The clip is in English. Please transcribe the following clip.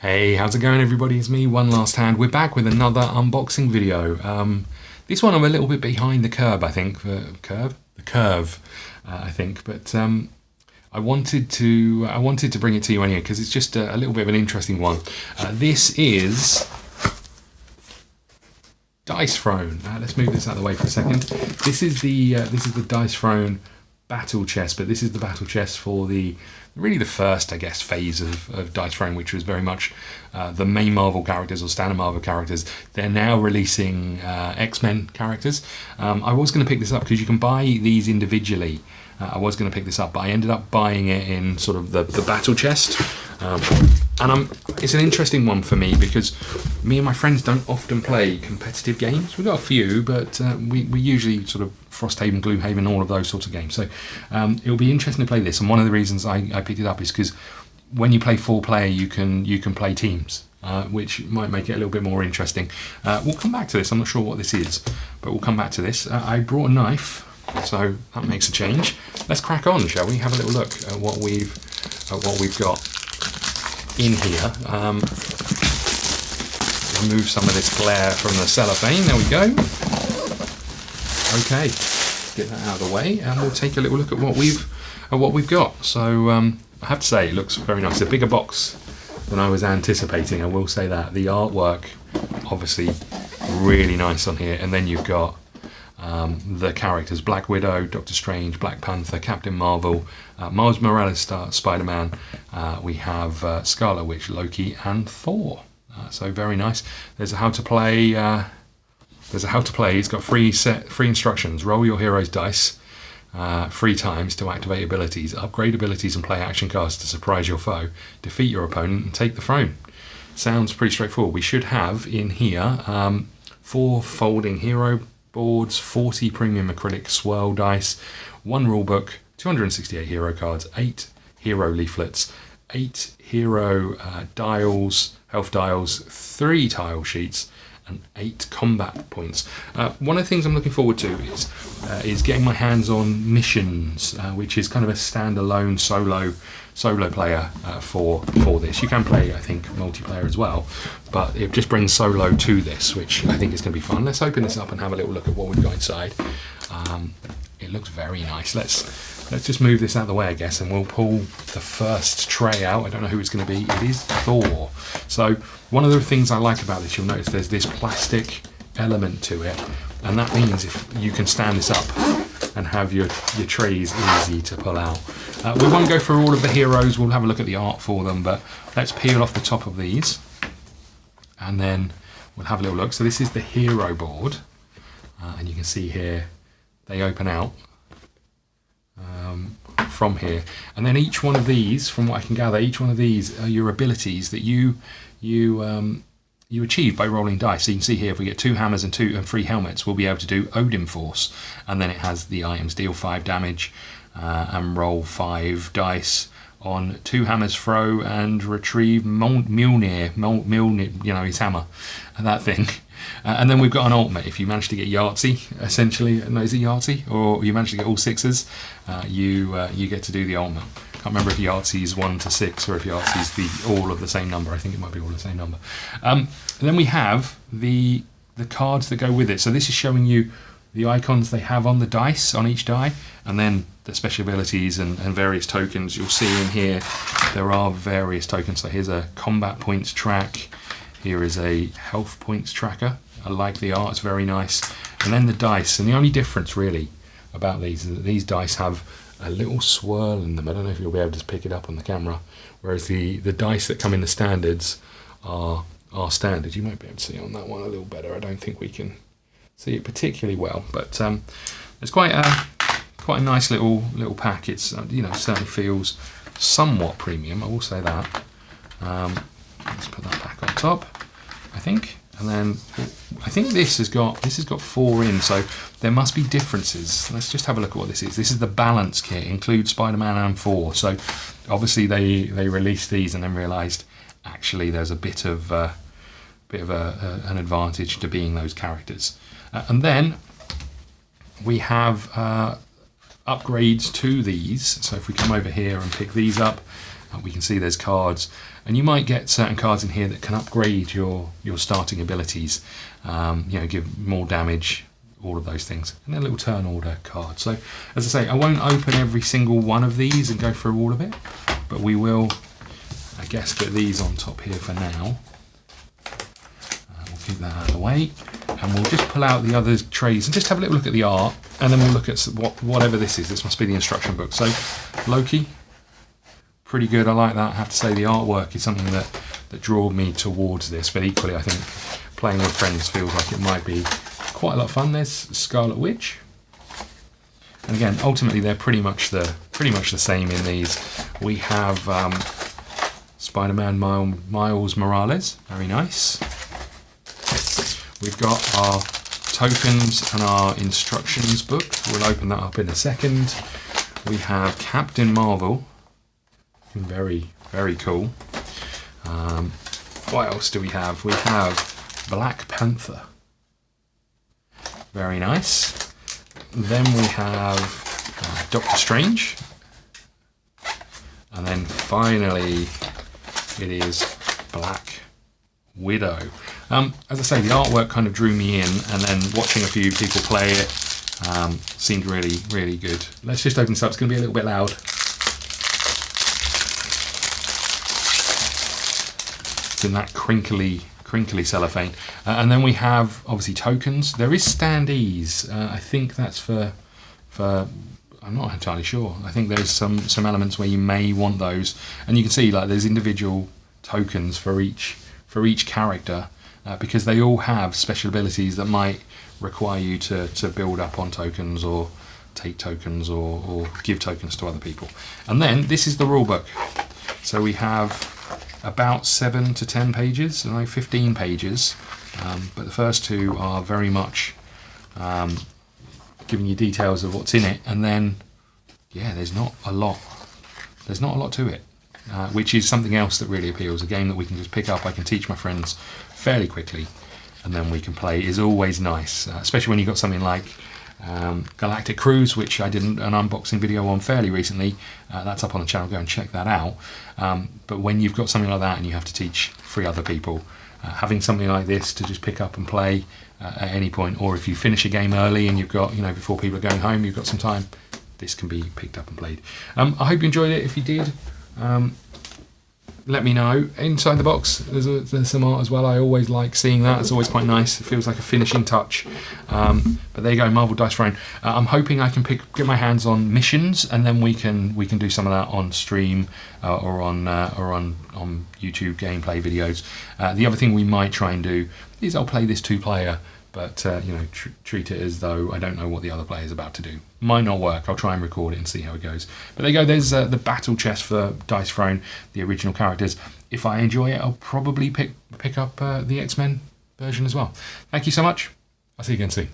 Hey, how's it going everybody? It's me, One Last Hand. We're back with another unboxing video. This one I'm a little bit behind the curve, I think. I think. But I wanted to bring it to you anyway because it's just a little bit of an interesting one. This is Dice Throne. Let's move this out of the way for a second. This is the Dice Throne battle chest, but this is the battle chest for the first, I guess, phase of Dice Throne, which was very much the main Marvel characters or standard Marvel characters. They're now releasing X-Men characters. I was going to pick this up because you can buy these individually. I was going to pick this up, but I ended up buying it in sort of the battle chest. And it's an interesting one for me because me and my friends don't often play competitive games. We've got a few, but we usually sort of Frosthaven, Gloomhaven, all of those sorts of games. So it'll be interesting to play this. And one of the reasons I picked it up is because when you play 4-player, you can play teams, which might make it a little bit more interesting. We'll come back to this. I'm not sure what this is, but we'll come back to this. I brought a knife, so that makes a change. Let's crack on, shall we? Have a little look at what we've got in here. Remove some of this glare from the cellophane. There we go. Okay, let's get that out of the way, and we'll take a little look at what we've got. So I have to say, it looks very nice. A bigger box than I was anticipating. I will say that. The artwork, obviously, really nice on here, and then you've got the characters: Black Widow, Doctor Strange, Black Panther, Captain Marvel, Miles Morales, Spider-Man. We have Scarlet Witch, Loki, and Thor. So very nice. There's a how to play. It's got free instructions. Roll your hero's dice 3 times to activate abilities, upgrade abilities, and play action cards to surprise your foe. Defeat your opponent and take the throne. Sounds pretty straightforward. We should have in here 4 folding hero boards, 40 premium acrylic swirl dice, 1 rulebook, 268 hero cards, 8 hero leaflets, 8 hero dials, health dials, 3 tile sheets, and 8 combat points. One of the things I'm looking forward to is getting my hands on missions, which is kind of a standalone solo player for this. You can play, I think, multiplayer as well, but it just brings solo to this, which I think is going to be fun. Let's open this up and have a little look at what we've got inside. It looks very nice. Let's just move this out of the way, I guess, and we'll pull the first tray out. I don't know who it's going to be. It is Thor. So one of the things I like about this, you'll notice there's this plastic element to it, and that means if you can stand this up and have your trays easy to pull out. We won't go through all of the heroes. We'll have a look at the art for them, but let's peel off the top of these, and then we'll have a little look. So this is the hero board, and you can see here they open out from here, and then each one of these, from what I can gather, each one of these are your abilities that you achieve by rolling dice. So you can see here, if we get 2 hammers and 3 helmets, we'll be able to do Odin Force, and then it has the items: deal 5 damage and roll 5 dice on 2 hammers, throw and retrieve Mjolnir, you know, his hammer, and that thing. And then we've got an ultimate. If you manage to get Yahtzee, essentially, no, is it Yahtzee? Or you manage to get all 6s, you get to do the ultimate. Can't remember if Yahtzee is 1 to 6 or if Yahtzee is all of the same number. I think it might be all the same number. And then we have the cards that go with it. So this is showing you the icons they have on the dice, on each die, and then the special abilities and various tokens. You'll see in here there are various tokens. So here's a combat points track. Here is a health points tracker. I like the art, it's very nice. And then the dice, and the only difference really about these is that these dice have a little swirl in them. I don't know if you'll be able to pick it up on the camera, whereas the dice that come in the standards are standard. You might be able to see on that one a little better. I don't think we can see it particularly well, but it's quite a nice little pack. It's certainly feels somewhat premium, I will say that. Let's put that back on top, I think, and then I think this has got 4 in, so there must be differences. Let's just have a look at what this is. This is the balance kit, includes Spider-Man and Thor. So obviously they released these and then realised actually there's a bit of an advantage to being those characters. And then we have upgrades to these. So if we come over here and pick these up, We can see there's cards, and you might get certain cards in here that can upgrade your starting abilities, give more damage, all of those things. And then a little turn order card. So as I say, I won't open every single one of these and go through all of it, but we will, I guess, get these on top here for now. We'll keep that out of the way, and we'll just pull out the other trays and just have a little look at the art, and then we'll look at whatever this is. This must be the instruction book. So Loki, pretty good. I like that. I have to say the artwork is something that drew me towards this, but equally I think playing with friends feels like it might be quite a lot of fun. There's Scarlet Witch, and again, ultimately they're pretty much the same in these. We have Spider-Man Miles Morales, very nice. We've got our tokens and our instructions book. We'll open that up in a second. We have Captain Marvel, very, very cool. What else do we have? We have Black Panther, very nice. Then we have Doctor Strange, and then finally it is Black Widow. As I say, the artwork kind of drew me in, and then watching a few people play it seemed really, really good. Let's just open this up. It's going to be a little bit loud. It's in that crinkly cellophane. And then we have, obviously, tokens. There is standees. I think that's for I'm not entirely sure. I think there's some elements where you may want those. And you can see, like, there's individual tokens for each character, because they all have special abilities that might require you to build up on tokens, or take tokens, or give tokens to other people. And then this is the rule book. So we have about 7 to 10 pages, 15 pages, but the first two are very much giving you details of what's in it, and then there's not a lot to it. Which is something else that really appeals. A game that we can just pick up, I can teach my friends fairly quickly, and then we can play, is always nice, especially when you've got something like Galactic Cruise, which I did an unboxing video on fairly recently. That's up on the channel, go and check that out. But when you've got something like that and you have to teach 3 other people, having something like this to just pick up and play at any point, or if you finish a game early and you've got, before people are going home, you've got some time, this can be picked up and played. I hope you enjoyed it. If you did, let me know. Inside the box there's some art as well. I always like seeing that. It's always quite nice. It feels like a finishing touch. But there you go, Marvel Dice Throne. I'm hoping I can get my hands on missions, and then we can do some of that on stream, or on YouTube gameplay videos. The other thing we might try and do is I'll play this 2-player, but treat it as though I don't know what the other player is about to do. Might not work. I'll try and record it and see how it goes. But there you go. There's the battle chest for Dice Throne, the original characters. If I enjoy it, I'll probably pick up the X-Men version as well. Thank you so much. I'll see you again soon.